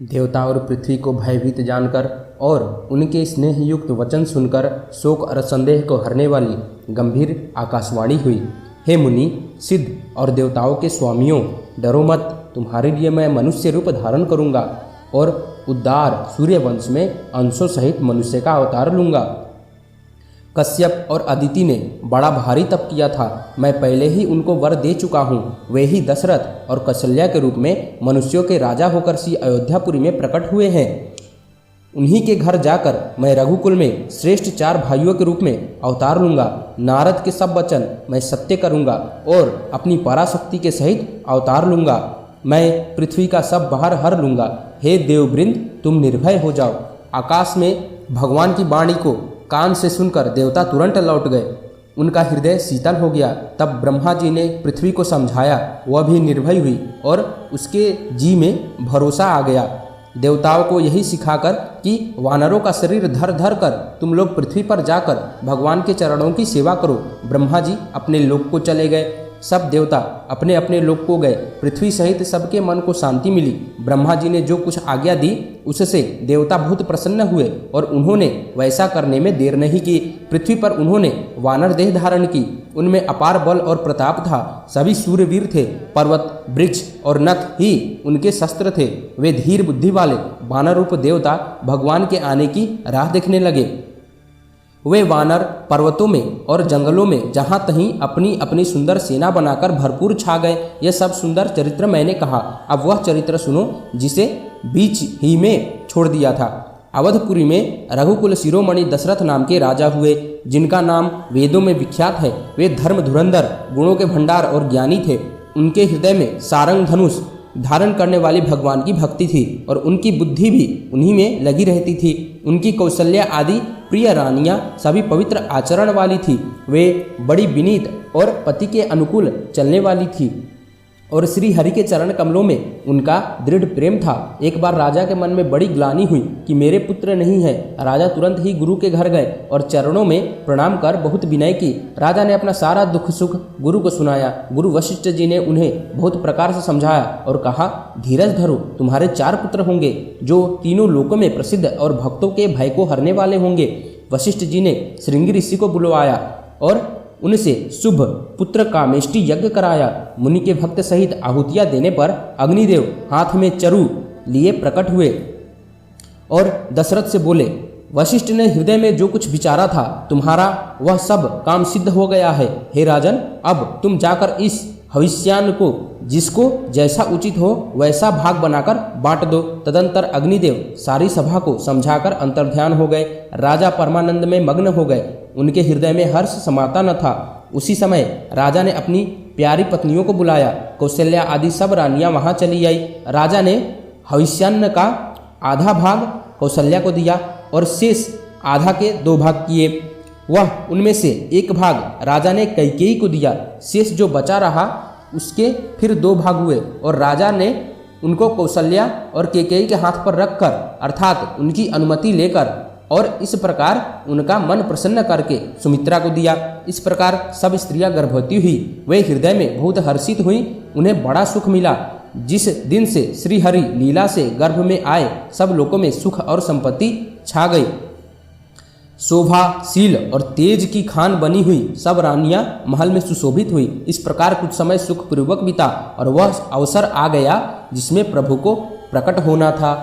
देवता और पृथ्वी को भयभीत जानकर और उनके स्नेहयुक्त वचन सुनकर शोक और संदेह को हरने वाली गंभीर आकाशवाणी हुई। हे मुनि, सिद्ध और देवताओं के स्वामियों, डरो मत। तुम्हारे लिए मैं मनुष्य रूप धारण करूंगा और उदार सूर्यवंश में अंशों सहित मनुष्य का अवतार लूंगा। कश्यप और अदिति ने बड़ा भारी तप किया था। मैं पहले ही उनको वर दे चुका हूँ। वे ही दशरथ और कौशल्या के रूप में मनुष्यों के राजा होकर श्री अयोध्यापुरी में प्रकट हुए हैं। उन्हीं के घर जाकर मैं रघुकुल में श्रेष्ठ 4 भाइयों के रूप में अवतार लूंगा। नारद के सब वचन मैं सत्य करूंगा और अपनी पराशक्ति के सहित अवतार लूंगा। मैं पृथ्वी का सब बाहर हर लूंगा। हे देववृंद, तुम निर्भय हो जाओ। आकाश में भगवान की वाणी को कान से सुनकर देवता तुरंत लौट गए। उनका हृदय शीतल हो गया। तब ब्रह्मा जी ने पृथ्वी को समझाया, वह भी निर्भय हुई और उसके जी में भरोसा आ गया। देवताओं को यही सिखाकर कि वानरों का शरीर धर धर कर तुम लोग पृथ्वी पर जाकर भगवान के चरणों की सेवा करो, ब्रह्मा जी अपने लोक को चले गए। सब देवता अपने अपने लोक को गए। पृथ्वी सहित सबके मन को शांति मिली। ब्रह्मा जी ने जो कुछ आज्ञा दी उससे देवता बहुत प्रसन्न हुए और उन्होंने वैसा करने में देर नहीं की। पृथ्वी पर उन्होंने वानर देह धारण की। उनमें अपार बल और प्रताप था। सभी सूरवीर थे। पर्वत, वृक्ष और नख ही उनके शस्त्र थे। वे धीर बुद्धि वाले वानर रूप देवता भगवान के आने की राह देखने लगे। वे वानर पर्वतों में और जंगलों में जहाँ तहीं अपनी अपनी सुंदर सेना बनाकर भरपूर छा गए। यह सब सुंदर चरित्र मैंने कहा। अब वह चरित्र सुनो जिसे बीच ही में छोड़ दिया था। अवधपुरी में रघुकुल शिरोमणि दशरथ नाम के राजा हुए, जिनका नाम वेदों में विख्यात है। वे धर्म धुरंधर, गुणों के भंडार और ज्ञानी थे। उनके हृदय में सारंग धनुष धारण करने वाली भगवान की भक्ति थी और उनकी बुद्धि भी उन्हीं में लगी रहती थी। उनकी कौशल्या आदि प्रिय रानियां सभी पवित्र आचरण वाली थी। वे बड़ी विनीत और पति के अनुकूल चलने वाली थी और श्री हरि के चरण कमलों में उनका दृढ़ प्रेम था। एक बार राजा के मन में बड़ी ग्लानि हुई कि मेरे पुत्र नहीं है। राजा तुरंत ही गुरु के घर गए और चरणों में प्रणाम कर बहुत विनय की। राजा ने अपना सारा दुख सुख गुरु को सुनाया। गुरु वशिष्ठ जी ने उन्हें बहुत प्रकार से समझाया और कहा, धीरज धरो, तुम्हारे 4 पुत्र होंगे जो तीनों लोकों में प्रसिद्ध और भक्तों के भय को हरने वाले होंगे। वशिष्ठ जी ने श्रृंगी ऋषि को बुलवाया और उनसे शुभ पुत्र कामेष्टि यज्ञ कराया। मुनि के भक्त सहित आहुतियां देने पर अग्निदेव हाथ में चरु लिए प्रकट हुए और दशरथ से बोले, वशिष्ठ ने हृदय में जो कुछ विचारा था तुम्हारा वह सब काम सिद्ध हो गया है। हे राजन, अब तुम जाकर इस हविष्यान्न को जिसको जैसा उचित हो वैसा भाग बनाकर बांट दो। तदंतर अग्निदेव सारी सभा को समझाकर अंतर्ध्यान हो गए। राजा परमानंद में मग्न हो गए। उनके हृदय में हर्ष समाता न था। उसी समय राजा ने अपनी प्यारी पत्नियों को बुलाया। कौशल्या आदि सब रानियां वहां चली आई। राजा ने हविष्यान्न का आधा भाग कौशल्या को दिया और शेष आधा के 2 भाग किए। वह उनमें से 1 भाग राजा ने कैकेयी को दिया। शेष जो बचा रहा उसके फिर 2 भाग हुए और राजा ने उनको कौशल्या और कैकेयी के हाथ पर रखकर अर्थात उनकी अनुमति लेकर और इस प्रकार उनका मन प्रसन्न करके सुमित्रा को दिया। इस प्रकार सब स्त्रियां गर्भवती हुई। वे हृदय में बहुत हर्षित हुई। उन्हें बड़ा सुख मिला। जिस दिन से श्री हरि लीला से गर्भ में आए सब लोगों में सुख और संपत्ति छा गई। शोभा, शील और तेज की खान बनी हुई सब रानियां महल में सुशोभित हुई। इस प्रकार कुछ समय सुखपूर्वक बीता और वह अवसर आ गया जिसमें प्रभु को प्रकट होना था।